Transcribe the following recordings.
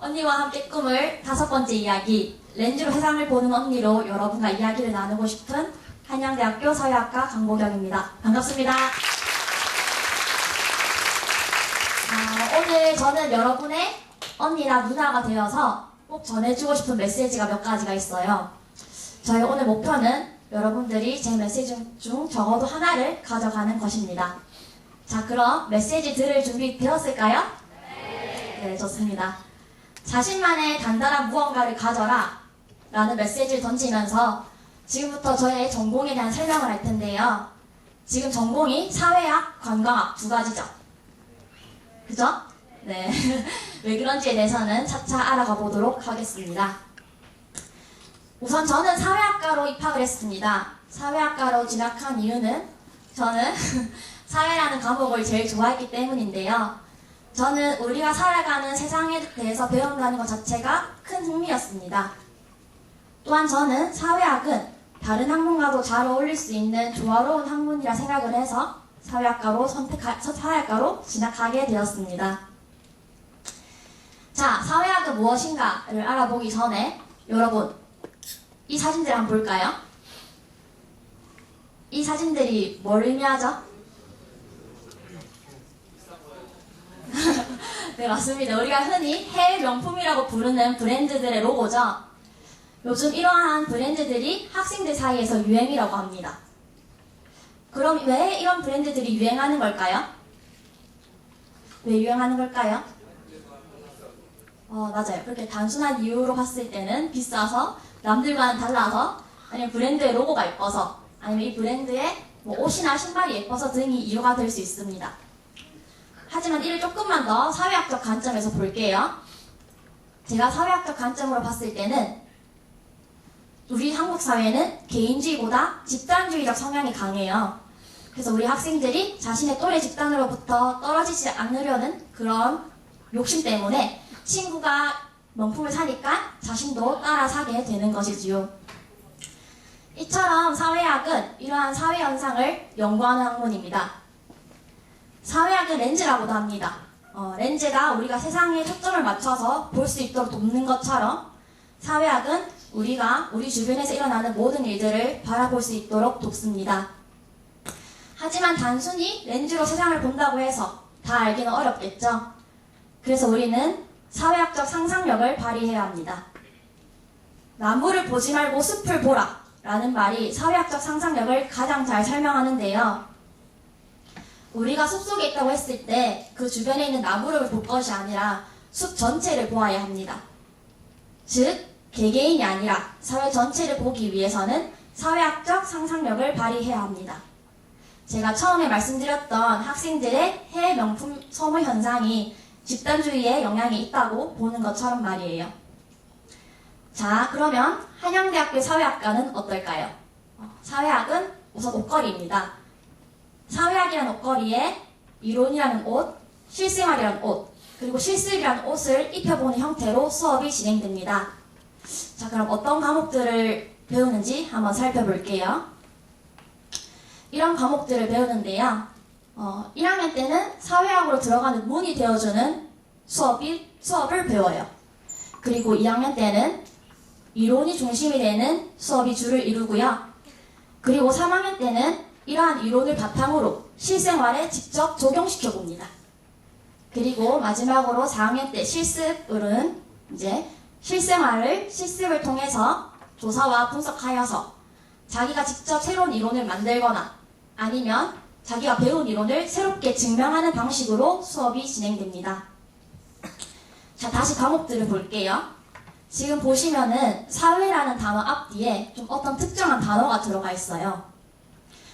언니와 함께 꿈을 5번째 이야기, 렌즈로 세상을 보는 언니로 여러분과 이야기를 나누고 싶은 한양대학교 사회학과 강보경입니다. 반갑습니다. 오늘 저는 여러분의 언니나 누나가 되어서 꼭 전해주고 싶은 메시지가 몇 가지가 있어요. 저희 오늘 목표는 여러분들이 제 메시지 중 적어도 하나를 가져가는 것입니다. 자, 그럼 메시지 들을 준비 되었을까요? 네, 좋습니다. 자신만의 단단한 무언가를 가져라 라는 메시지를 던지면서 지금부터 저의 전공에 대한 설명을 할 텐데요. 지금 전공이 사회학, 관광학 두 가지죠. 그죠? 네. 왜 그런지에 대해서는 차차 알아가 보도록 하겠습니다. 우선 저는 사회학과로 입학을 했습니다. 사회학과로 진학한 이유는 저는 사회라는 과목을 제일 좋아했기 때문인데요. 저는 우리가 살아가는 세상에 대해서 배운다는 것 자체가 큰 흥미였습니다. 또한 저는 사회학은 다른 학문과도 잘 어울릴 수 있는 조화로운 학문이라 생각을 해서 사회학과로 진학하게 되었습니다. 자, 사회학은 무엇인가를 알아보기 전에 여러분, 이 사진들 한번 볼까요? 이 사진들이 뭘 의미하죠? 네, 맞습니다. 우리가 흔히 해외 명품이라고 부르는 브랜드들의 로고죠. 요즘 이러한 브랜드들이 학생들 사이에서 유행이라고 합니다. 그럼 왜 이런 브랜드들이 유행하는 걸까요? 왜 유행하는 걸까요? 맞아요. 그렇게 단순한 이유로 봤을 때는 비싸서, 남들과는 달라서, 아니면 브랜드의 로고가 예뻐서, 아니면 이 브랜드의 옷이나 신발이 예뻐서 등이 이유가 될 수 있습니다. 하지만 이를 조금만 더 사회학적 관점에서 볼게요. 제가 사회학적 관점으로 봤을 때는 우리 한국 사회는 개인주의보다 집단주의적 성향이 강해요. 그래서 우리 학생들이 자신의 또래 집단으로부터 떨어지지 않으려는 그런 욕심 때문에 친구가 명품을 사니까 자신도 따라 사게 되는 것이지요. 이처럼 사회학은 이러한 사회 현상을 연구하는 학문입니다. 사회학은 렌즈라고도 합니다. 렌즈가 우리가 세상에 초점을 맞춰서 볼 수 있도록 돕는 것처럼 사회학은 우리가 우리 주변에서 일어나는 모든 일들을 바라볼 수 있도록 돕습니다. 하지만 단순히 렌즈로 세상을 본다고 해서 다 알기는 어렵겠죠. 그래서 우리는 사회학적 상상력을 발휘해야 합니다. 나무를 보지 말고 숲을 보라 라는 말이 사회학적 상상력을 가장 잘 설명하는데요. 우리가 숲속에 있다고 했을 때 그 주변에 있는 나무를 볼 것이 아니라 숲 전체를 보아야 합니다. 즉, 개개인이 아니라 사회 전체를 보기 위해서는 사회학적 상상력을 발휘해야 합니다. 제가 처음에 말씀드렸던 학생들의 해외 명품 소모 현상이 집단주의에 영향이 있다고 보는 것처럼 말이에요. 자, 그러면 한양대학교 사회학과는 어떨까요? 사회학은 우선 옷걸이입니다. 사회학이라는 옷걸이에 이론이라는 옷, 실생활이라는 옷, 그리고 실습이라는 옷을 입혀보는 형태로 수업이 진행됩니다. 자, 그럼 어떤 과목들을 배우는지 한번 살펴볼게요. 이런 과목들을 배우는데요. 1학년 때는 사회학으로 들어가는 문이 되어주는 수업을 배워요. 그리고 2학년 때는 이론이 중심이 되는 수업이 주를 이루고요. 그리고 3학년 때는 이러한 이론을 바탕으로 실생활에 직접 적용시켜 봅니다. 그리고 마지막으로 4학년 때 실습은 이제 실습을 통해서 조사와 분석하여서 자기가 직접 새로운 이론을 만들거나 아니면 자기가 배운 이론을 새롭게 증명하는 방식으로 수업이 진행됩니다. 자, 다시 과목들을 볼게요. 지금 보시면은 사회라는 단어 앞뒤에 좀 어떤 특정한 단어가 들어가 있어요.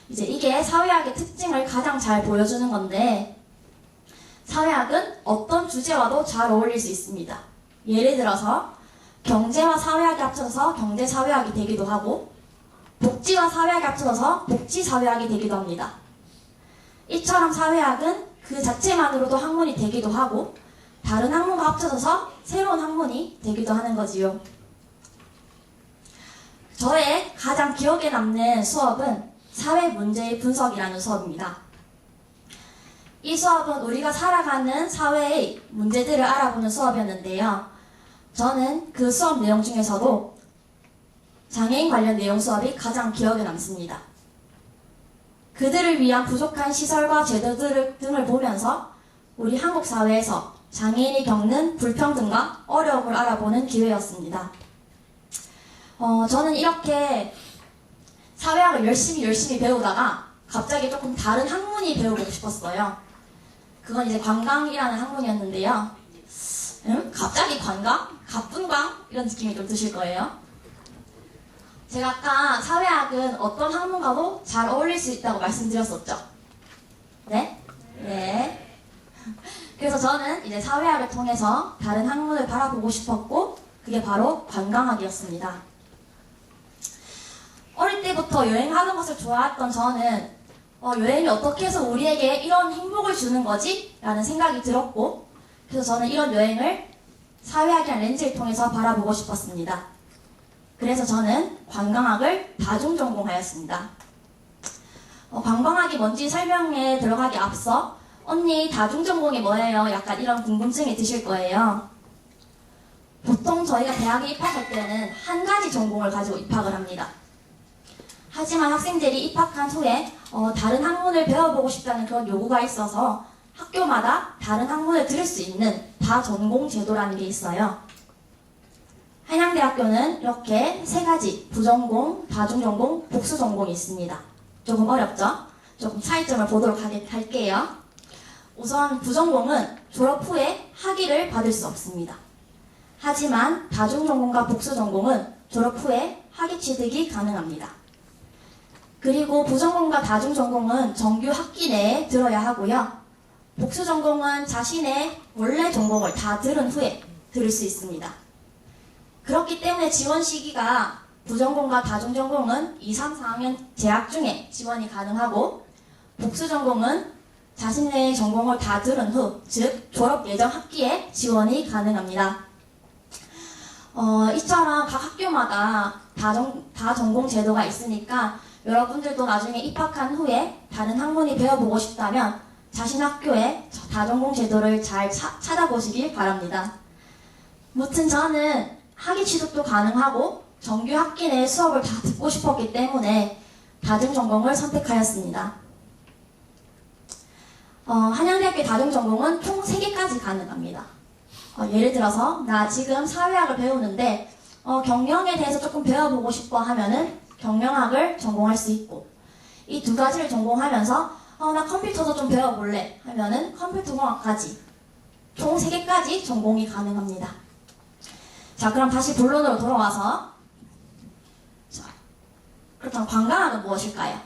이제 이게 사회학의 특징을 가장 잘 보여주는 건데, 사회학은 어떤 주제와도 잘 어울릴 수 있습니다. 예를 들어서 경제와 사회학이 합쳐서 경제사회학이 되기도 하고, 복지와 사회학이 합쳐서 복지사회학이 되기도 합니다. 이처럼 사회학은 그 자체만으로도 학문이 되기도 하고, 다른 학문과 합쳐져서 새로운 학문이 되기도 하는 거지요. 저의 가장 기억에 남는 수업은 사회문제의 분석이라는 수업입니다. 이 수업은 우리가 살아가는 사회의 문제들을 알아보는 수업이었는데요. 저는 그 수업 내용 중에서도 장애인 관련 내용 수업이 가장 기억에 남습니다. 그들을 위한 부족한 시설과 제도들 등을 보면서 우리 한국 사회에서 장애인이 겪는 불평등과 어려움을 알아보는 기회였습니다. 저는 이렇게 사회학을 열심히 배우다가 갑자기 조금 다른 학문이 배워보고 싶었어요. 그건 이제 관광이라는 학문이었는데요. 갑자기 관광? 가뿐광? 이런 느낌이 좀 드실 거예요. 제가 아까 사회학은 어떤 학문과도 잘 어울릴 수 있다고 말씀드렸었죠. 네? 네. 그래서 저는 이제 사회학을 통해서 다른 학문을 바라보고 싶었고, 그게 바로 관광학이었습니다. 어릴 때부터 여행하는 것을 좋아했던 저는 여행이 어떻게 해서 우리에게 이런 행복을 주는 거지? 라는 생각이 들었고, 그래서 저는 이런 여행을 사회학이라는 렌즈를 통해서 바라보고 싶었습니다. 그래서 저는 관광학을 다중전공하였습니다. 관광학이 뭔지 설명에 들어가기 앞서 언니 다중전공이 뭐예요? 약간 이런 궁금증이 드실 거예요. 보통 저희가 대학에 입학할 때는 한 가지 전공을 가지고 입학을 합니다. 하지만 학생들이 입학한 후에 다른 학문을 배워보고 싶다는 그런 요구가 있어서 학교마다 다른 학문을 들을 수 있는 다전공 제도라는 게 있어요. 한양대학교는 이렇게 세 가지 부전공, 다중전공, 복수전공이 있습니다. 조금 어렵죠? 조금 차이점을 보도록 할게요. 우선 부전공은 졸업 후에 학위를 받을 수 없습니다. 하지만 다중전공과 복수전공은 졸업 후에 학위 취득이 가능합니다. 그리고 부전공과 다중전공은 정규 학기 내에 들어야 하고요. 복수전공은 자신의 원래 전공을 다 들은 후에 들을 수 있습니다. 그렇기 때문에 지원 시기가 부전공과 다중전공은 2, 3, 4학년 재학 중에 지원이 가능하고, 복수전공은 자신의 전공을 다 들은 후, 즉 졸업 예정 학기에 지원이 가능합니다. 이처럼 각 학교마다 다전공 제도가 있으니까 여러분들도 나중에 입학한 후에 다른 학문이 배워보고 싶다면 자신 학교의 다전공 제도를 잘 찾아보시길 바랍니다. 무튼 저는 학위 취득도 가능하고 정규 학기 내 수업을 다 듣고 싶었기 때문에 다중전공을 선택하였습니다. 한양대학교 다중전공은 총 3개까지 가능합니다. 예를 들어서 나 지금 사회학을 배우는데 경영에 대해서 조금 배워보고 싶어 하면은 경영학을 전공할 수 있고, 이 두 가지를 전공하면서 나 컴퓨터도 좀 배워볼래 하면은 컴퓨터공학까지 총 3개까지 전공이 가능합니다. 자, 그럼 다시 본론으로 돌아와서, 자, 그렇다면 관광학은 무엇일까요?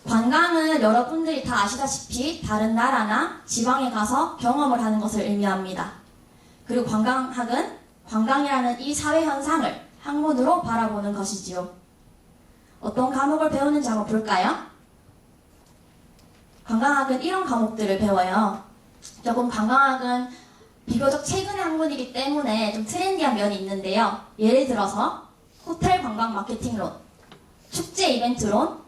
관광은 여러분들이 다 아시다시피 다른 나라나 지방에 가서 경험을 하는 것을 의미합니다. 그리고 관광학은 관광이라는 이 사회 현상을 학문으로 바라보는 것이지요. 어떤 과목을 배우는지 한번 볼까요? 관광학은 이런 과목들을 배워요. 조금 관광학은 비교적 최근의 학문이기 때문에 좀 트렌디한 면이 있는데요. 예를 들어서 호텔 관광 마케팅론, 축제 이벤트론,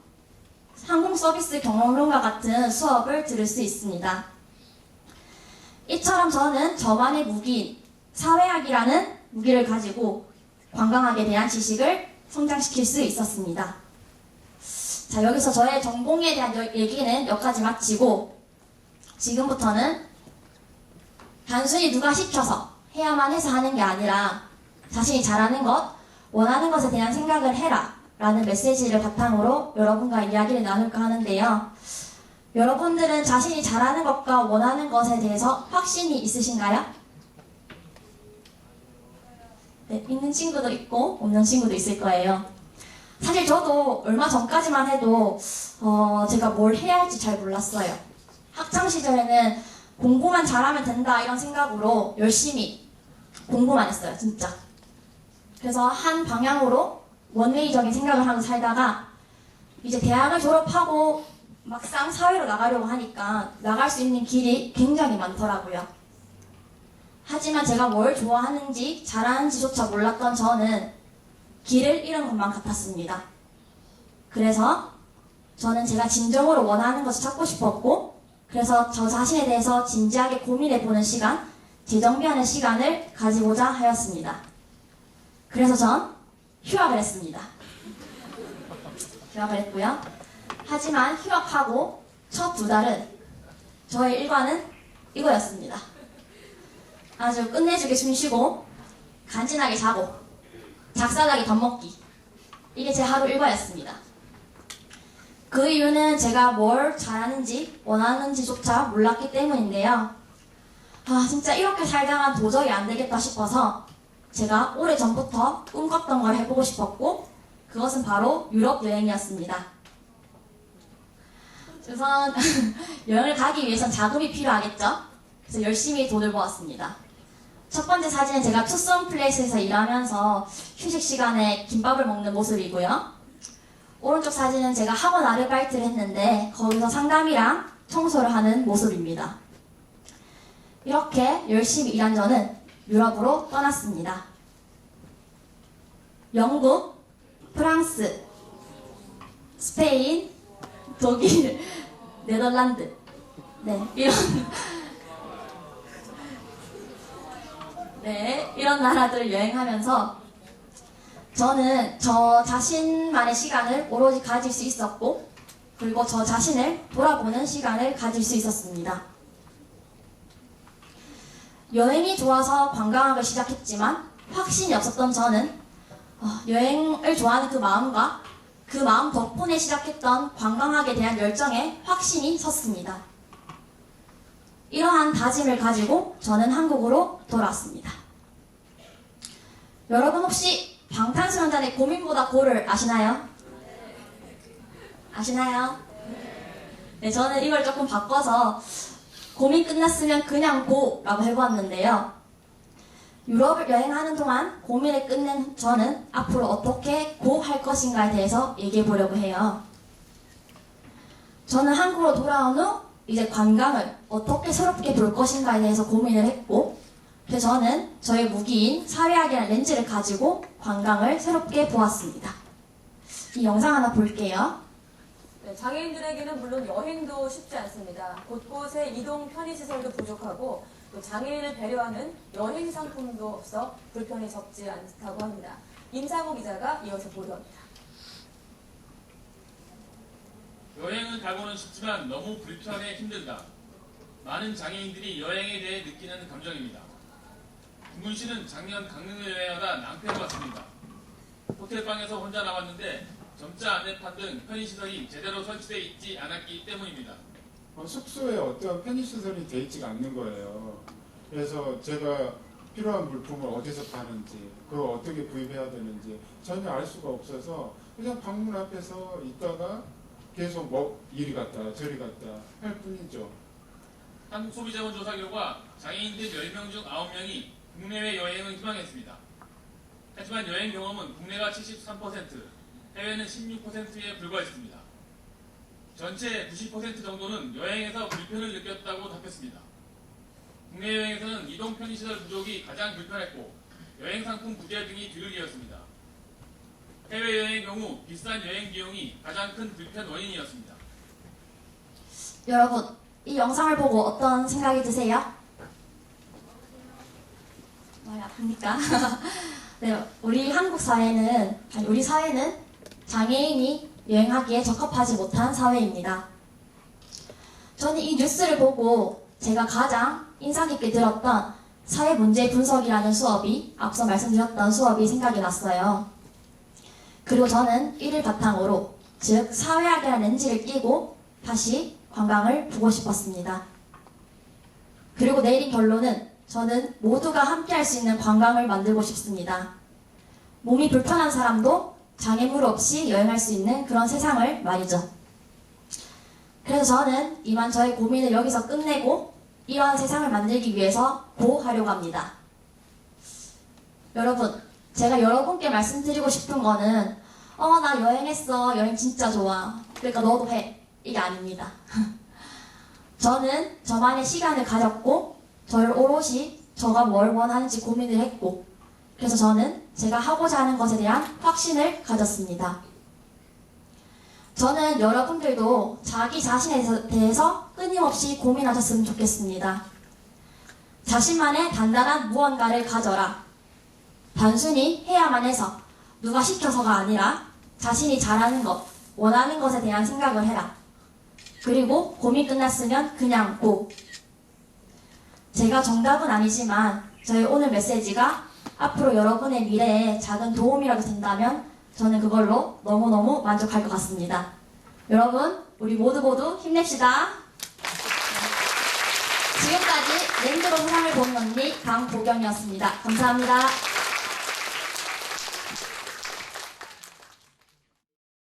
항공 서비스 경영론과 같은 수업을 들을 수 있습니다. 이처럼 저는 저만의 무기인 사회학이라는 무기를 가지고 관광학에 대한 지식을 성장시킬 수 있었습니다. 자, 여기서 저의 전공에 대한 얘기는 여기까지 마치고, 지금부터는 단순히 누가 시켜서 해야만 해서 하는 게 아니라 자신이 잘하는 것, 원하는 것에 대한 생각을 해라 라는 메시지를 바탕으로 여러분과 이야기를 나눌까 하는데요. 여러분들은 자신이 잘하는 것과 원하는 것에 대해서 확신이 있으신가요? 네, 있는 친구도 있고 없는 친구도 있을 거예요. 사실 저도 얼마 전까지만 해도 제가 뭘 해야 할지 잘 몰랐어요. 학창시절에는 공부만 잘하면 된다 이런 생각으로 열심히 공부만 했어요, 진짜. 그래서 한 방향으로 원웨이적인 생각을 하고 살다가 이제 대학을 졸업하고 막상 사회로 나가려고 하니까 나갈 수 있는 길이 굉장히 많더라고요. 하지만 제가 뭘 좋아하는지 잘하는지조차 몰랐던 저는 길을 잃은 것만 같았습니다. 그래서 저는 제가 진정으로 원하는 것을 찾고 싶었고, 그래서 저 자신에 대해서 진지하게 고민해보는 시간, 재정비하는 시간을 가지고자 하였습니다. 그래서 전 휴학을 했습니다. 휴학을 했고요. 하지만 휴학하고 첫 2달은 저의 일과는 이거였습니다. 아주 끝내주게 숨쉬고 간지나게 자고 작살나게 밥 먹기. 이게 제 하루 일과였습니다. 그 이유는 제가 뭘 잘하는지 원하는지조차 몰랐기 때문인데요. 진짜 이렇게 살다가 도저히 안 되겠다 싶어서 제가 오래전부터 꿈꿨던 걸 해보고 싶었고 그것은 바로 유럽 여행이었습니다. 우선 여행을 가기 위해선 자금이 필요하겠죠? 그래서 열심히 돈을 모았습니다. 첫 번째 사진은 제가 투썸 플레이스에서 일하면서 휴식 시간에 김밥을 먹는 모습이고요. 오른쪽 사진은 제가 학원 아르바이트를 했는데 거기서 상담이랑 청소를 하는 모습입니다. 이렇게 열심히 일한 저는 유럽으로 떠났습니다. 영국, 프랑스, 스페인, 독일, 네덜란드, 이런 나라들을 여행하면서 저는 저 자신만의 시간을 오로지 가질 수 있었고 그리고 저 자신을 돌아보는 시간을 가질 수 있었습니다. 여행이 좋아서 관광학을 시작했지만 확신이 없었던 저는 여행을 좋아하는 그 마음과 그 마음 덕분에 시작했던 관광학에 대한 열정에 확신이 섰습니다. 이러한 다짐을 가지고 저는 한국으로 돌아왔습니다. 여러분 혹시 방탄소년단의 고민보다 고를 아시나요? 아시나요? 네, 저는 이걸 조금 바꿔서 고민 끝났으면 그냥 고라고 해보았는데요. 유럽을 여행하는 동안 고민을 끝낸 저는 앞으로 어떻게 고 할 것인가에 대해서 얘기해 보려고 해요. 저는 한국으로 돌아온 후 이제 관광을 어떻게 새롭게 볼 것인가에 대해서 고민을 했고 그래서 저는 저의 무기인 사회학이라는 렌즈를 가지고 관광을 새롭게 보았습니다. 이 영상 하나 볼게요. 네, 장애인들에게는 물론 여행도 쉽지 않습니다. 곳곳에 이동 편의시설도 부족하고 또 장애인을 배려하는 여행 상품도 없어 불편이 적지 않다고 합니다. 임상호 기자가 이어서 보도합니다. 여행은 가고는 싶지만 너무 불편해 힘들다. 많은 장애인들이 여행에 대해 느끼는 감정입니다. 김군 씨는 작년 강릉을 여행하다 낭패를 봤습니다. 호텔방에서 혼자 나왔는데 점자 안내판 등 편의시설이 제대로 설치되어 있지 않았기 때문입니다. 숙소에 어떠한 편의시설이 되어 있지가 않는 거예요. 그래서 제가 필요한 물품을 어디서 파는지 그걸 어떻게 구입해야 되는지 전혀 알 수가 없어서 그냥 방문 앞에서 있다가 계속 이리 갔다 저리 갔다 할 뿐이죠. 한국소비자원 조사 결과 장애인들 10명 중 9명이 국내외 여행을 희망했습니다. 하지만 여행 경험은 국내가 73%, 해외는 16%에 불과했습니다. 전체 90% 정도는 여행에서 불편을 느꼈다고 답했습니다. 국내 여행에서는 이동 편의시설 부족이 가장 불편했고 여행상품 부재 등이 뒤를 이었습니다. 해외여행의 경우 비싼 여행 비용이 가장 큰 불편 원인이었습니다. 여러분, 이 영상을 보고 어떤 생각이 드세요? 많이 아픕니까? 네, 우리 한국 사회는, 우리 사회는 장애인이 여행하기에 적합하지 못한 사회입니다. 저는 이 뉴스를 보고 제가 가장 인상 깊게 들었던 사회 문제 분석이라는 수업이 앞서 말씀드렸던 수업이 생각이 났어요. 그리고 저는 이를 바탕으로 즉 사회학이라는 렌즈를 끼고 다시 관광을 보고 싶었습니다. 그리고 내린 결론은 저는 모두가 함께 할 수 있는 관광을 만들고 싶습니다. 몸이 불편한 사람도 장애물 없이 여행할 수 있는 그런 세상을 말이죠. 그래서 저는 이만 저의 고민을 여기서 끝내고 이러한 세상을 만들기 위해서 고하려고 합니다. 여러분, 제가 여러분께 말씀드리고 싶은 거는 나 여행했어. 여행 진짜 좋아. 그러니까 너도 해. 이게 아닙니다. 저는 저만의 시간을 가졌고 저를 오롯이 저가 뭘 원하는지 고민을 했고 그래서 저는 제가 하고자 하는 것에 대한 확신을 가졌습니다. 저는 여러분들도 자기 자신에 대해서 끊임없이 고민하셨으면 좋겠습니다. 자신만의 단단한 무언가를 가져라. 단순히 해야만 해서 누가 시켜서가 아니라 자신이 잘하는 것, 원하는 것에 대한 생각을 해라. 그리고 고민 끝났으면 그냥 고. 제가 정답은 아니지만 저희 오늘 메시지가 앞으로 여러분의 미래에 작은 도움이라도 된다면 저는 그걸로 너무너무 만족할 것 같습니다. 여러분, 우리 모두 힘냅시다. 지금까지 랜드로 세상을 보는 언니 강보경이었습니다. 감사합니다.